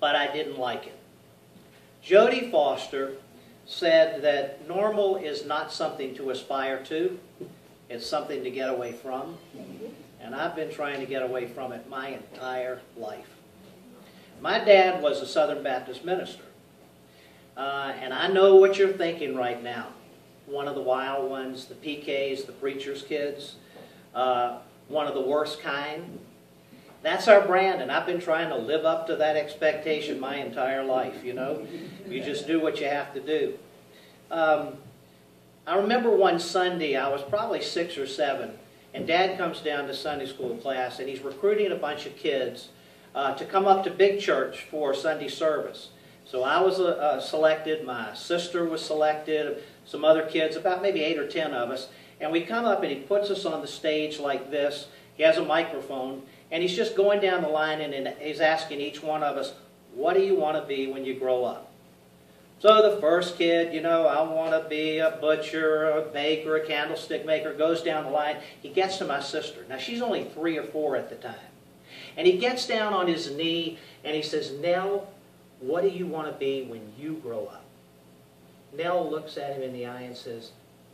but I didn't like it. Jodie Foster said that normal is not something to aspire to, it's something to get away from. And I've been trying to get away from it my entire life. My dad was a Southern Baptist minister. And I know what you're thinking right now. One of the wild ones, the PKs, the preacher's kids, one of the worst kind. That's our brand, and I've been trying to live up to that expectation my entire life, you know. You just do what you have to do. I remember one Sunday, I was probably 6 or 7, and Dad comes down to Sunday school class, and he's recruiting a bunch of kids to come up to Big Church for Sunday service. So I was selected, my sister was selected, some other kids, about maybe 8 or 10 of us, and we come up and he puts us on the stage like this. He has a microphone, and he's just going down the line and he's asking each one of us, what do you want to be when you grow up? So the first kid, you know, I want to be a butcher, a baker, a candlestick maker, goes down the line. He gets to my sister. Now, she's only 3 or 4 at the time. And he gets down on his knee and he says, Nell, what do you want to be when you grow up? Nell looks at him in the eye and says,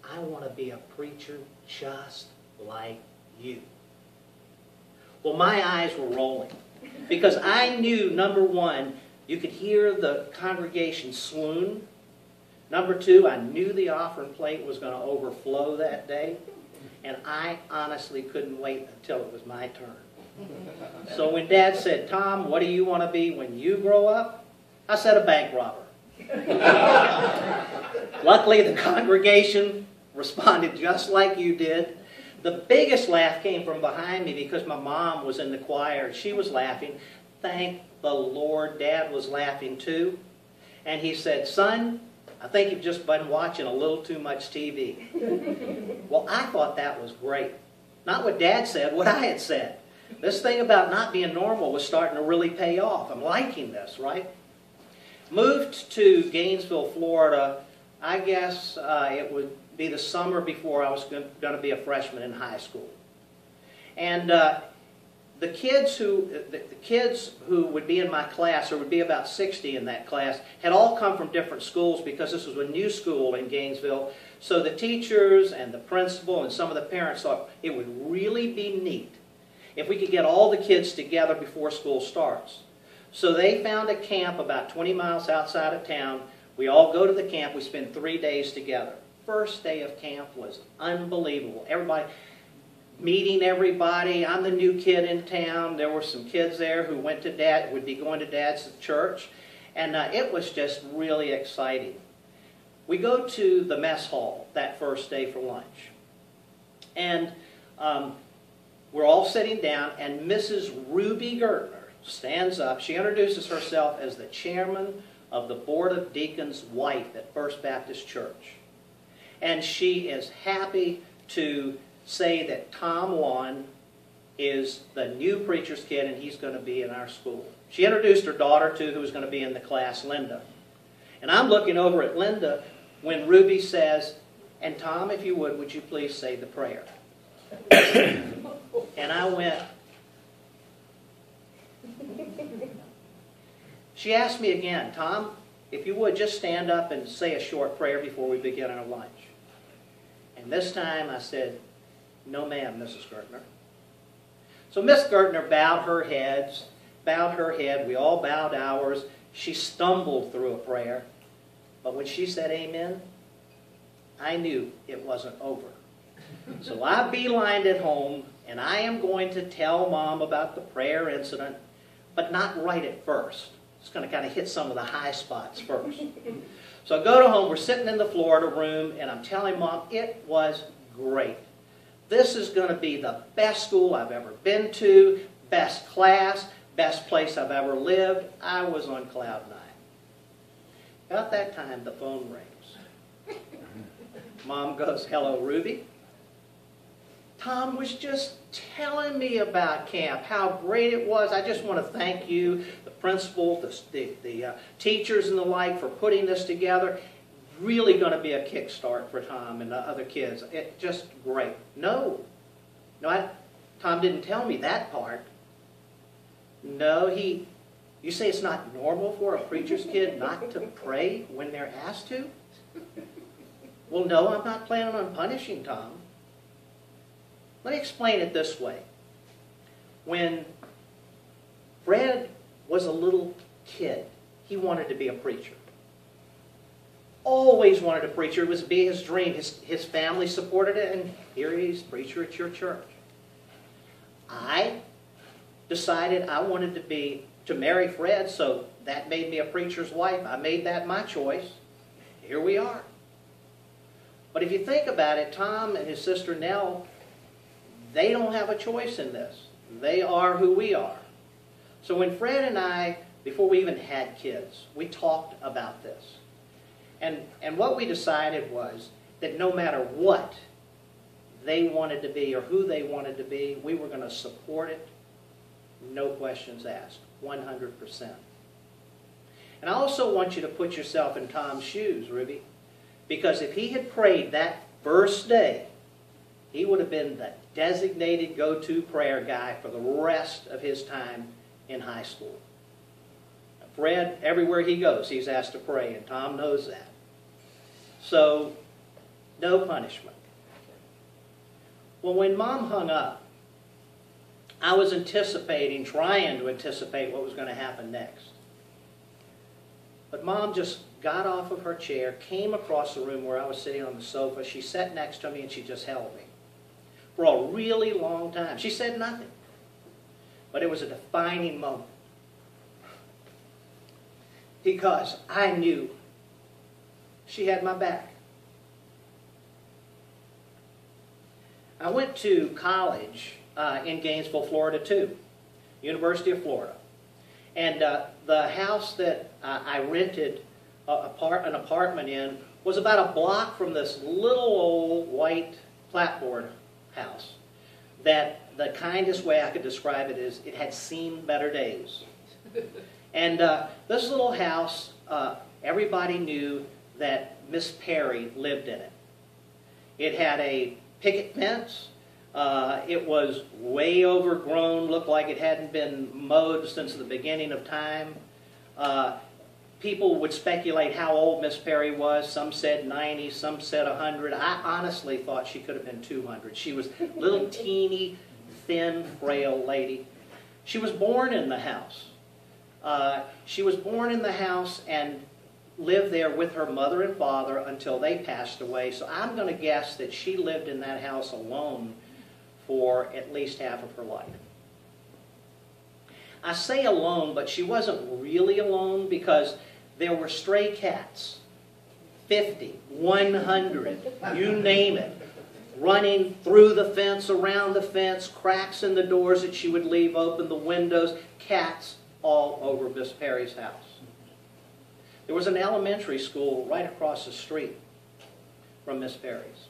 I want to be a preacher just like you. Well, my eyes were rolling because I knew, number one, you could hear the congregation swoon. Number 2, I knew the offering plate was going to overflow that day, and I honestly couldn't wait until it was my turn. So when Dad said, Tom, what do you want to be when you grow up? I said, a bank robber. Luckily, the congregation responded just like you did. The biggest laugh came from behind me because my mom was in the choir. She was laughing. Thank the Lord, Dad was laughing too. And he said, son, I think you've just been watching a little too much TV. Well, I thought that was great. Not what Dad said, what I had said. This thing about not being normal was starting to really pay off. I'm liking this, right? Moved to Gainesville, Florida, I guess it would be the summer before I was going to be a freshman in high school. And the kids who would be in my class, there would be about 60 in that class, had all come from different schools because this was a new school in Gainesville. So the teachers and the principal and some of the parents thought it would really be neat if we could get all the kids together before school starts. So they found a camp about 20 miles outside of town. We all go to the camp. We spend 3 days together. First day of camp was unbelievable. Everybody, meeting everybody. I'm the new kid in town. There were some kids there who would be going to Dad's church. And it was just really exciting. We go to the mess hall that first day for lunch. And we're all sitting down, and Mrs. Ruby Gertner stands up. She introduces herself as the chairman of the Board of Deacons' wife at First Baptist Church. And she is happy to say that Tom Wan is the new preacher's kid and he's going to be in our school. She introduced her daughter too, who was going to be in the class, Linda. And I'm looking over at Linda when Ruby says, and Tom, if you would you please say the prayer? And I went, she asked me again, Tom, if you would just stand up and say a short prayer before we begin our lunch. And this time I said, no ma'am, Mrs. Gertner. So Miss Gertner bowed her head, we all bowed ours. She stumbled through a prayer, but when she said amen, I knew it wasn't over. So I beelined it home, and I am going to tell Mom about the prayer incident, but not right at first. It's going to kind of hit some of the high spots first. So I go to home, we're sitting in the Florida room, and I'm telling Mom, it was great. This is going to be the best school I've ever been to, best class, best place I've ever lived. I was on cloud 9. About that time, the phone rings. Mom goes, hello, Ruby. Tom was just telling me about camp, how great it was. I just want to thank you, the principal, the teachers and the like, for putting this together. Really going to be a kickstart for Tom and the other kids. It just great. No, Tom didn't tell me that part. No, he You say it's not normal for a preacher's kid not to pray when they're asked to? Well, no, I'm not planning on punishing Tom. Let me explain it this way. When Fred was a little kid, he wanted to be a preacher. Always wanted a preacher. It was to be his dream. His family supported it, and here he's preacher at your church. I decided I wanted to marry Fred, so that made me a preacher's wife. I made that my choice. Here we are. But if you think about it, Tom and his sister Nell, they don't have a choice in this. They are who we are. So when Fred and I, before we even had kids, we talked about this. And what we decided was that no matter what they wanted to be or who they wanted to be, we were going to support it, no questions asked, 100%. And I also want you to put yourself in Tom's shoes, Ruby, because if he had prayed that first day, he would have been the designated go-to prayer guy for the rest of his time in high school. Fred, everywhere he goes, he's asked to pray, and Tom knows that. So, no punishment. Well, when Mom hung up, I was trying to anticipate what was going to happen next. But Mom just got off of her chair, came across the room where I was sitting on the sofa. She sat next to me and she just held me for a really long time. She said nothing. But it was a defining moment. Because I knew she had my back. I went to college in Gainesville, Florida, too. University of Florida. And the house that I rented an apartment in was about a block from this little old white clapboard house that the kindest way I could describe it is it had seen better days. And this little house, everybody knew that Miss Perry lived in it. It had a picket fence. It was way overgrown, looked like it hadn't been mowed since the beginning of time. People would speculate how old Miss Perry was. Some said 90, some said 100. I honestly thought she could have been 200. She was a little teeny, thin, frail lady. She was born in the house. She was born in the house and lived there with her mother and father until they passed away. So I'm going to guess that she lived in that house alone for at least half of her life. I say alone, but she wasn't really alone because there were stray cats, 50, 100, you name it, running through the fence, around the fence, cracks in the doors that she would leave open, the windows, cats all over Miss Perry's house. There was an elementary school right across the street from Miss Perry's.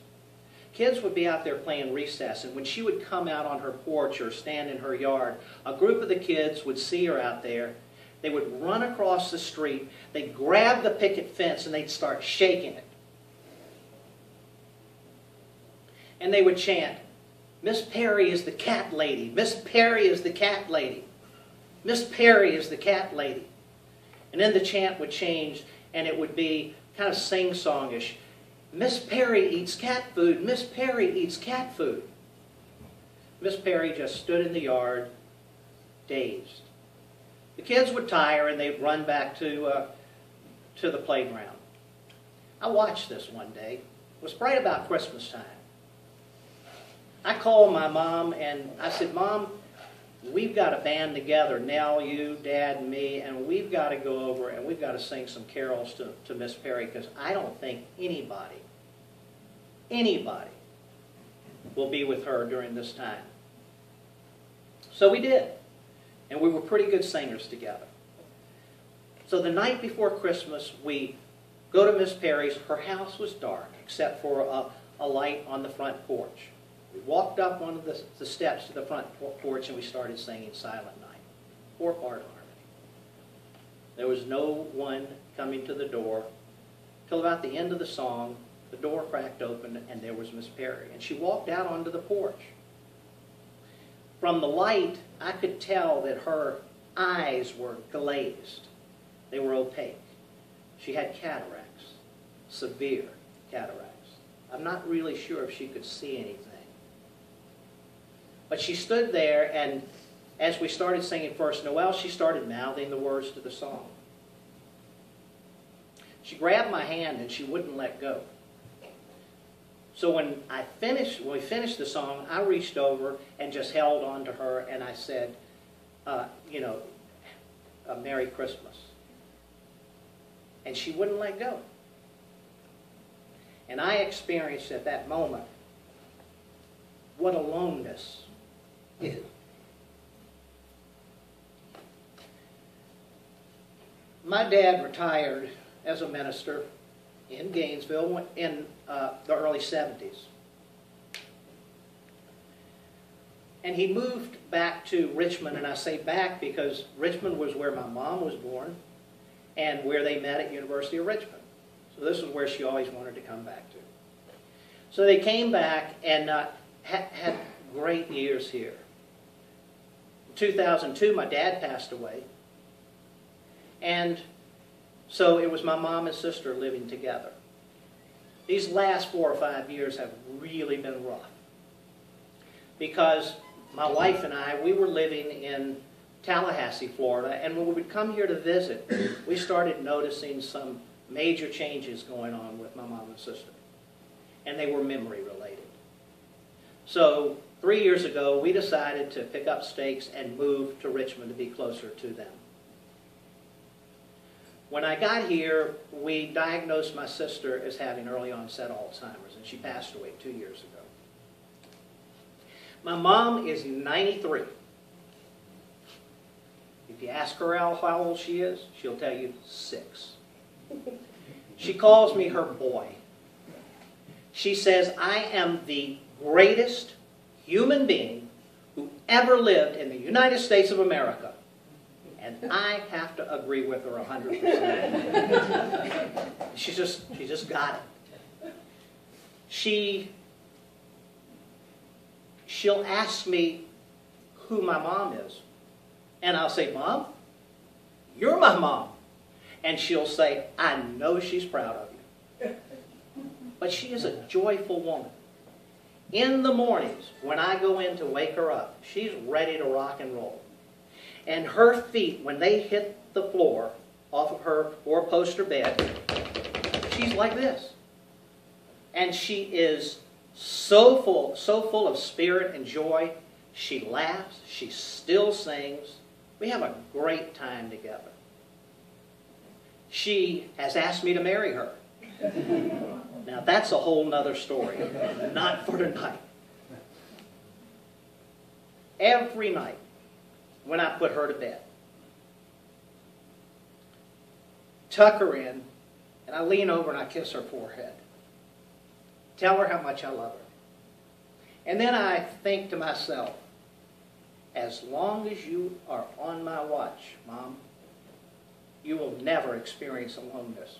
Kids would be out there playing recess, and when she would come out on her porch or stand in her yard, a group of the kids would see her out there. They would run across the street, they'd grab the picket fence, and they'd start shaking it. And they would chant, "Miss Perry is the cat lady. Miss Perry is the cat lady. Miss Perry is the cat lady." And then the chant would change, and it would be kind of sing-songish. "Miss Perry eats cat food. Miss Perry eats cat food." Miss Perry just stood in the yard, dazed. The kids would tire, and they'd run back to the playground. I watched this one day. It was right about Christmas time. I called my mom, and I said, "Mom, we've got a band together, Nell, you, Dad, and me, and we've got to go over and we've got to sing some carols to Miss Perry because I don't think anybody will be with her during this time." So we did, and we were pretty good singers together. So the night before Christmas, we go to Miss Perry's. Her house was dark except for a light on the front porch. We walked up one of the steps to the front porch and we started singing Silent Night, 4-part harmony. There was no one coming to the door. Till about the end of the song, the door cracked open and there was Miss Perry. And she walked out onto the porch. From the light, I could tell that her eyes were glazed. They were opaque. She had cataracts, severe cataracts. I'm not really sure if she could see anything. But she stood there, and as we started singing First Noel, she started mouthing the words to the song. She grabbed my hand and she wouldn't let go. So when we finished the song, I reached over and just held on to her and I said, Merry Christmas. And she wouldn't let go. And I experienced at that moment what aloneness is. My dad retired as a minister in Gainesville in the early 70s. And he moved back to Richmond, and I say back because Richmond was where my mom was born and where they met at University of Richmond. So this is where she always wanted to come back to. So they came back and had great years here. In 2002, my dad passed away. And so it was my mom and sister living together. These last 4 or 5 years have really been rough. Because my wife and I, we were living in Tallahassee, Florida, and when we would come here to visit, we started noticing some major changes going on with my mom and sister. And they were memory related. So 3 years ago, we decided to pick up stakes and move to Richmond to be closer to them. When I got here, we diagnosed my sister as having early onset Alzheimer's, and she passed away 2 years ago. My mom is 93. If you ask her how old she is, she'll tell you 6. She calls me her boy. She says, I am the greatest human being who ever lived in the United States of America. And I have to agree with her 100%. She just got it. She'll ask me who my mom is. And I'll say, Mom, you're my mom. And she'll say, I know she's proud of you. But she is a joyful woman. In the mornings, when I go in to wake her up, she's ready to rock and roll. And her feet, when they hit the floor off of her four-poster bed, she's like this. And she is so full of spirit and joy. She laughs. She still sings. We have a great time together. She has asked me to marry her. Now that's a whole nother story. Not for tonight. Every night when I put her to bed, tuck her in, and I lean over and I kiss her forehead. Tell her how much I love her. And then I think to myself, as long as you are on my watch, Mom, you will never experience aloneness.